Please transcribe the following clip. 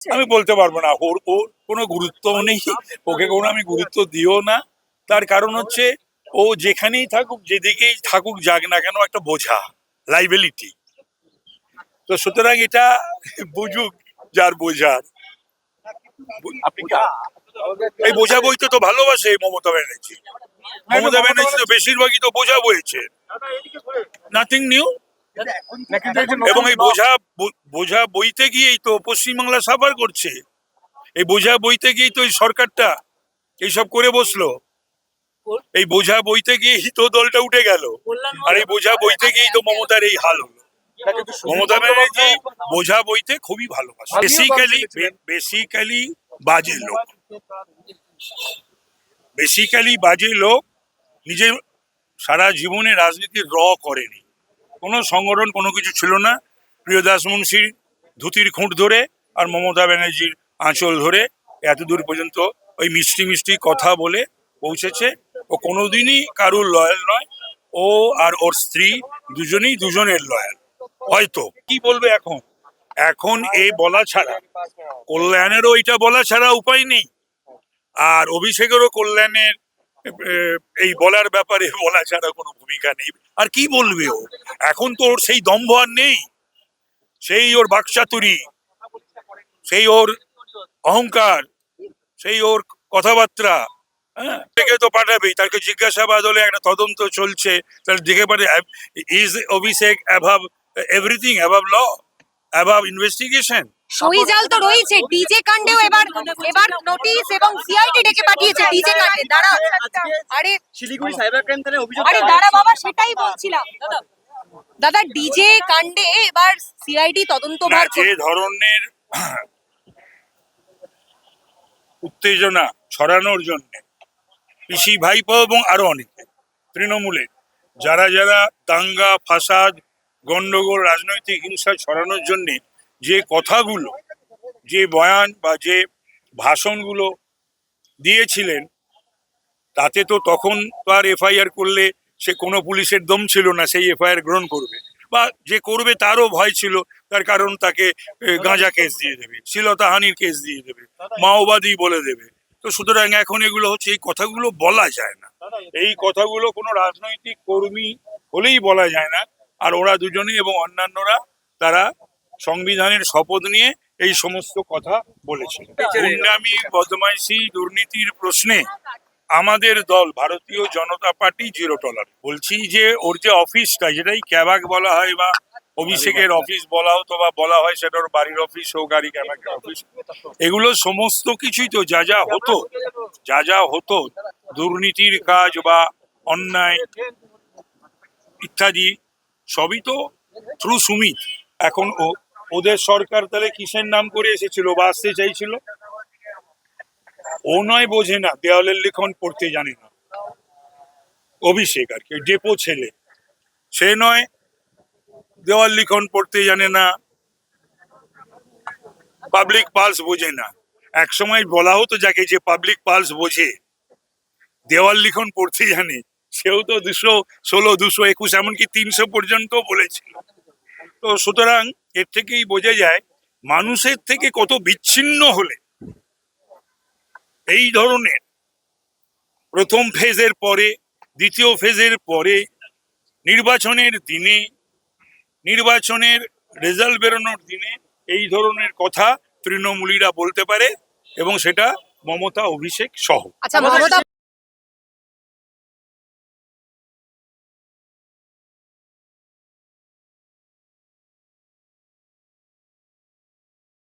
আমি বলতে পারবো না, ওর ওর কোনো গুরুত্বও নেই, ওকে কোনো আমি গুরুত্ব দিও না। তার কারণ হচ্ছে ও যেখানেই থাকুক, যেদিকেই থাকুক যাক না কেন, একটা বোঝা, লাইবিলিটি। তো সুতরাং এটা বুঝুক যার বোঝার। এই বোঝা বইতে তো ভালোবাসে মমতা ব্যানার্জি। মমতা ব্যানার্জি তো বেশিরভাগই তো বোঝা বইছে, নাথিং নিউ। এবং এই বোঝা বইতে গিয়েই তো পশ্চিমবাংলা সাফার করছে। এই বোঝা বইতে গিয়েই তো এই সরকারটা এইসব করে বসলো। এই বোঝা বইতে গিয়েই তো দলটা উঠে গেল, আর এই বোঝা বইতে গিয়েই তো মমতার এই হাল হলো। মমতা ব্যানার্জি বোঝা বইতে খুবই ভালোবাসে। বেসিক্যালি বাজে লোক, বাজে লোক। নিজের সারা জীবনে রাজনীতির করেনি, কোনো সংগঠন কোনো কিছু ছিল না। প্রিয়দাস মুন্সির ধুতির খুঁট ধরে আর মমতা ব্যানার্জির আঁচল ধরে এতদূর পর্যন্ত ওই মিষ্টি মিষ্টি কথা বলে পৌঁছেছে। ও কোনোদিনই কারুর লয়াল নয়। ও আর ওর স্ত্রী দুজনের লয়াল। হয়তো কি বলবে এখন এই বলা ছাড়া, কল্যাণেরও এটা বলা ছাড়া উপায় নেই, আর অভিষেকেরও কল্যাণের এই বলার ব্যাপারে বলা ছাড়া কোনো ভূমিকা নেই। আর কি বলবে ও? এখন তো ওর সেই দম্ভ আর নেই, সেই ওর বাকচাতুরি, সেই ওর অহংকার, সেই ওর কথাবার্তা। হ্যাঁ, থেকে তো পাঠাবেই। তাকে জিজ্ঞাসাবাদ হলে একটা তদন্ত চলছে, তাহলে দেখে পারে is Abhishek above everything, above law, above investigation. সইজাল তো রয়েছে ডিজে কাণ্ডেও এবার নোটিশ এবং সিআইডি ডেকে পাঠিয়েছে ডিজে কাণ্ডে। দাঁড়া, আরে শিলিগুড়ি সাইবার ক্রাইম থানায় অভিযোগ। আরে দাঁড়া বাবা, সেটাই বলছিলাম দাদা। ডিজে কাণ্ডে এবার সিআইডি তদন্তভার। যে ধরনের উত্তেজনা ছড়ানোর জন্য পিসি ভাইপো এবং আরো অনেকে তৃণমূলের যারা দাঙ্গা ফাসাদ গন্ডগোল রাজনৈতিক হিংসা ছড়ানোর জন্য যে কথাগুলো, যে বয়ান বা যে ভাষণগুলো দিয়েছিলেন, তাতে তো তখন তো আর এফআইআর করলে সে কোনো পুলিশের দম ছিল না সেই এফআইআর গ্রহণ করবে, বা যে করবে তারও ভয় ছিল। তার কারণ তাকে গাঁজা কেস দিয়ে দেবে, শ্লীলতাহানির কেস দিয়ে দেবে, মাওবাদী বলে দেবে। তো সুতরাং এখন এগুলো হচ্ছে, এই কথাগুলো বলা যায় না, এই কথাগুলো কোনো রাজনৈতিক কর্মী হলেই বলা যায় না। আর ওরা দুজনেই এবং অন্যান্যরা তারা সংবিধানের শপথ নিয়ে এই সমস্ত কথা বলেছিল। গুন্ডামি, বদমাইশি, দুর্নীতির প্রশ্নে আমাদের দল ভারতীয় জনতা পার্টি জিরো টলারেন্স। বলছি যে ওর যে অফিসটা, যেটাই ক্যাবাক বলা হয় বা অভিষেকের অফিস বলা হতো বা বলা হয়, সেটা ওর বাড়ির অফিস হোক, গাড়ি ক্যাবাকের অফিস, এগুলো সমস্ত কিছুই তো যা হতো দুর্নীতির কাজ বা অন্যায় ইত্যাদি, সবই তো থ্রু সুমিত। এখন ওদের সরকার তাহলে কিসের নাম করে এসেছিল বা আসতে চাইছিল? ও নয় বোঝে না, দেওয়ালের লিখন পড়তে জানে না অভিষেক, আর কি ডেপো ছেলে, সে নয় দেওয়াল লিখন পড়তে জানে না, পাবলিক পালস বোঝে না। এক সময় বলা হতো যাকে, যে পাবলিক পালস বোঝে, দেওয়াল লিখন পড়তে জানে, সেও তো 216, 221, এমনকি 300 পর্যন্ত বলেছিল। তো সুতরাং এর থেকেই বোঝা যায় মানুষের থেকে কত বিচ্ছিন্ন হলে এই ধরনের প্রথম ফেজের পরে, দ্বিতীয় ফেজের পরে, নির্বাচনের দিনে, নির্বাচনের রেজাল্ট বেরোনোর দিনে এই ধরনের কথা তৃণমূলীরা বলতে পারে, এবং সেটা মমতা, অভিষেক সহ। আচ্ছা, মমতা